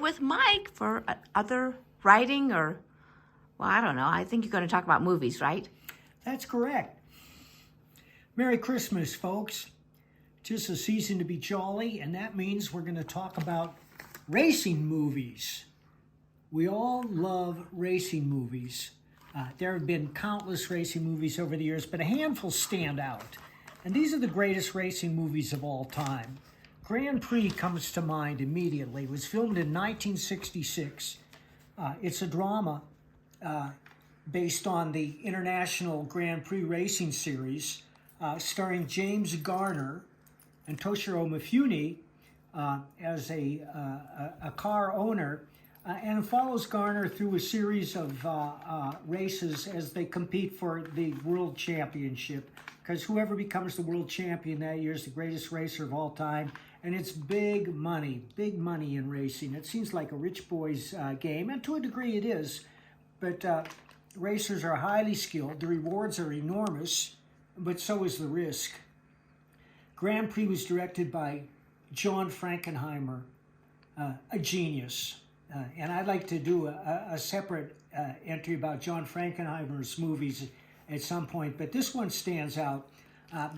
with Mike for other writing or, well, I don't know. I think you're going to talk about movies, right? That's correct. Merry Christmas, folks. Just a season to be jolly, and that means we're going to talk about racing movies. We all love racing movies. There have been countless racing movies over the years, but a handful stand out. And these are the greatest racing movies of all time. Grand Prix comes to mind immediately. It was filmed in 1966. It's a drama based on the International Grand Prix Racing Series, starring James Garner and Toshiro Mifune as a car owner, and it follows Garner through a series of races as they compete for the World Championship, because whoever becomes the world champion that year is the greatest racer of all time, and it's big money in racing. It seems like a rich boy's game, and to a degree it is, but racers are highly skilled, the rewards are enormous, but so is the risk. Grand Prix was directed by John Frankenheimer, a genius. And I'd like to do a separate entry about John Frankenheimer's movies at some point, but this one stands out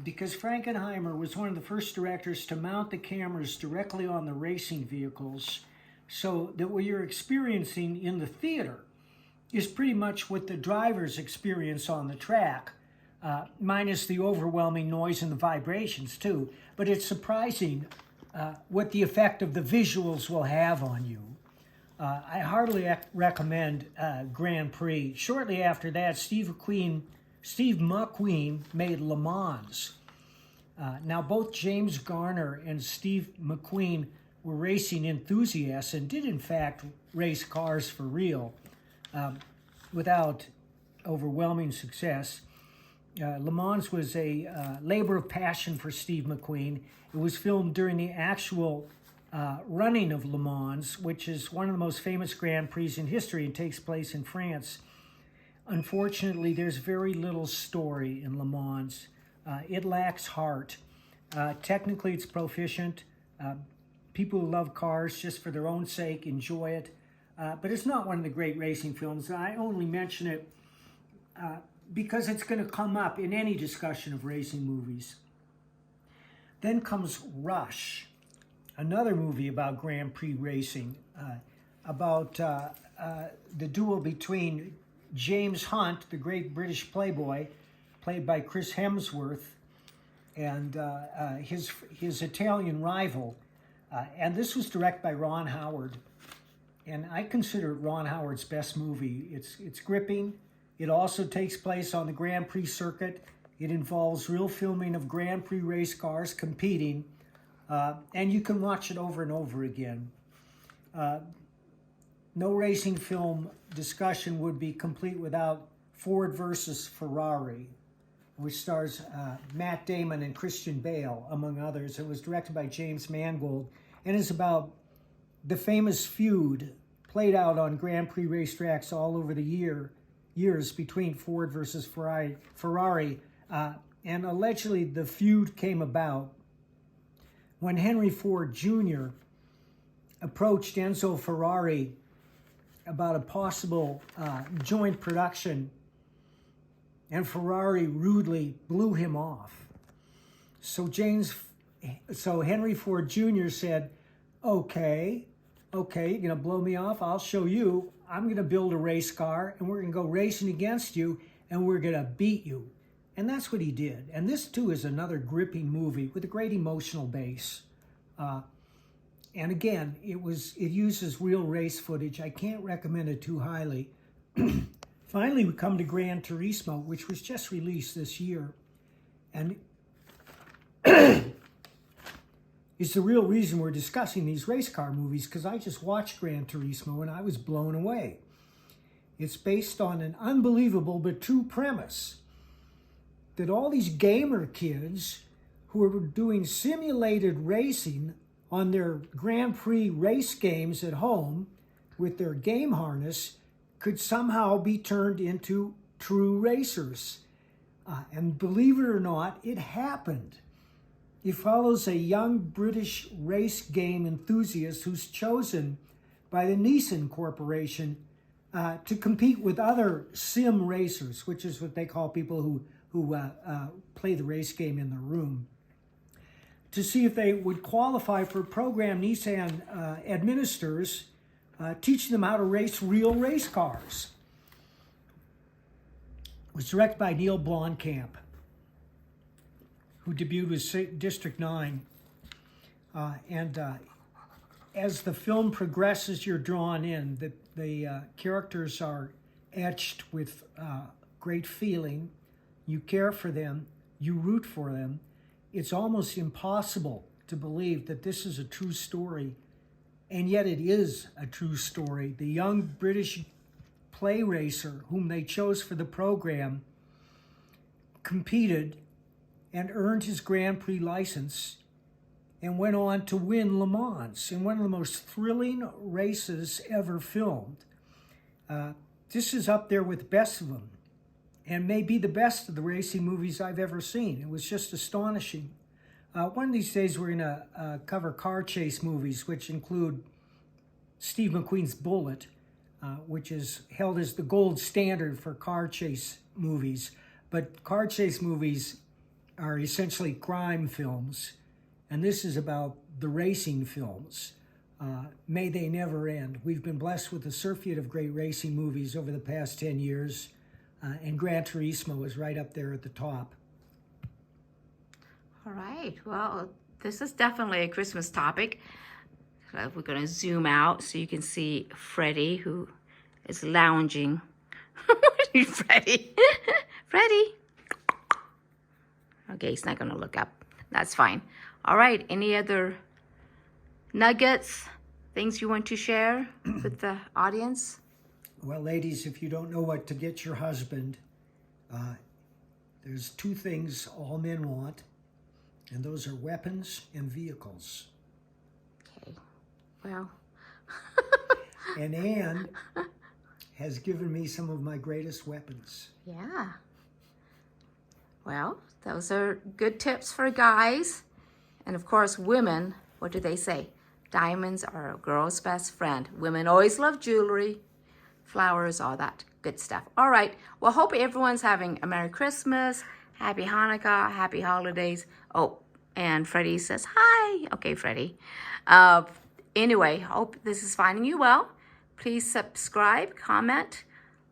because Frankenheimer was one of the first directors to mount the cameras directly on the racing vehicles, so that what you're experiencing in the theater is pretty much what the drivers experience on the track, minus the overwhelming noise and the vibrations too. But it's surprising what the effect of the visuals will have on you. I heartily recommend Grand Prix. Shortly after that, Steve McQueen made Le Mans. Now, both James Garner and Steve McQueen were racing enthusiasts and did, in fact, race cars for real without overwhelming success. Le Mans was a labor of passion for Steve McQueen. It was filmed during the actual running of Le Mans, which is one of the most famous Grand Prix in history and takes place in France. Unfortunately, there's very little story in Le Mans. It lacks heart. Technically, it's proficient. People who love cars just for their own sake enjoy it. But it's not one of the great racing films. I only mention it because it's going to come up in any discussion of racing movies. Then comes Rush, another movie about Grand Prix racing, about the duel between James Hunt, the great British playboy, played by Chris Hemsworth, and his Italian rival. And this was directed by Ron Howard. And I consider it Ron Howard's best movie. It's gripping. It also takes place on the Grand Prix circuit. It involves real filming of Grand Prix race cars competing. And you can watch it over and over again. No racing film discussion would be complete without Ford versus Ferrari, which stars Matt Damon and Christian Bale, among others. It was directed by James Mangold and is about the famous feud played out on Grand Prix racetracks all over the years between Ford versus Ferrari. And allegedly the feud came about when Henry Ford Jr. approached Enzo Ferrari about a possible joint production, and Ferrari rudely blew him off. So Henry Ford Jr. said, okay, you're going to blow me off? I'll show you. I'm going to build a race car, and we're going to go racing against you, and we're going to beat you. And that's what he did. And this, too, is another gripping movie with a great emotional base. And again, it uses real race footage. I can't recommend it too highly. Finally, we come to Gran Turismo, which was just released this year. And it's the real reason we're discussing these race car movies, because I just watched Gran Turismo and I was blown away. It's based on an unbelievable but true premise that all these gamer kids who are doing simulated racing on their Grand Prix race games at home with their game harness could somehow be turned into true racers. And believe it or not, it happened. It follows a young British race game enthusiast who's chosen by the Nissan Corporation to compete with other sim racers, which is what they call people who play the race game in the room, to see if they would qualify for a program Nissan administers, teaching them how to race real race cars. It was directed by Neil Blomkamp, who debuted with District 9. As the film progresses, you're drawn in. The characters are etched with great feeling. You care for them. You root for them. It's almost impossible to believe that this is a true story, and yet it is a true story. The young British play racer whom they chose for the program competed and earned his Grand Prix license and went on to win Le Mans in one of the most thrilling races ever filmed. This is up there with best of them, and may be the best of the racing movies I've ever seen. It was just astonishing. One of these days we're going to cover car chase movies, which include Steve McQueen's Bullitt, which is held as the gold standard for car chase movies. But car chase movies are essentially crime films, and this is about the racing films. May they never end. We've been blessed with a surfeit of great racing movies over the past 10 years, and Gran Turismo is right up there at the top. All right. Well, this is definitely a Christmas topic. We're going to zoom out so you can see Freddie, who is lounging. Freddie. Freddie. Okay, he's not going to look up. That's fine. All right. Any other nuggets, things you want to share with the audience? Well, ladies, if you don't know what to get your husband, there's two things all men want, and those are weapons and vehicles. Okay. Well. And Anne has given me some of my greatest weapons. Yeah. Well, those are good tips for guys. And of course, women, what do they say? Diamonds are a girl's best friend. Women always love jewelry, flowers, all that good stuff. All right. Well, hope everyone's having a Merry Christmas, Happy Hanukkah, Happy Holidays. Oh, and Freddie says hi. Okay, Freddie. Anyway, hope this is finding you well. Please subscribe, comment,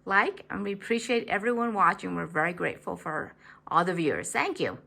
like, and we appreciate everyone watching. We're very grateful for all the viewers. Thank you.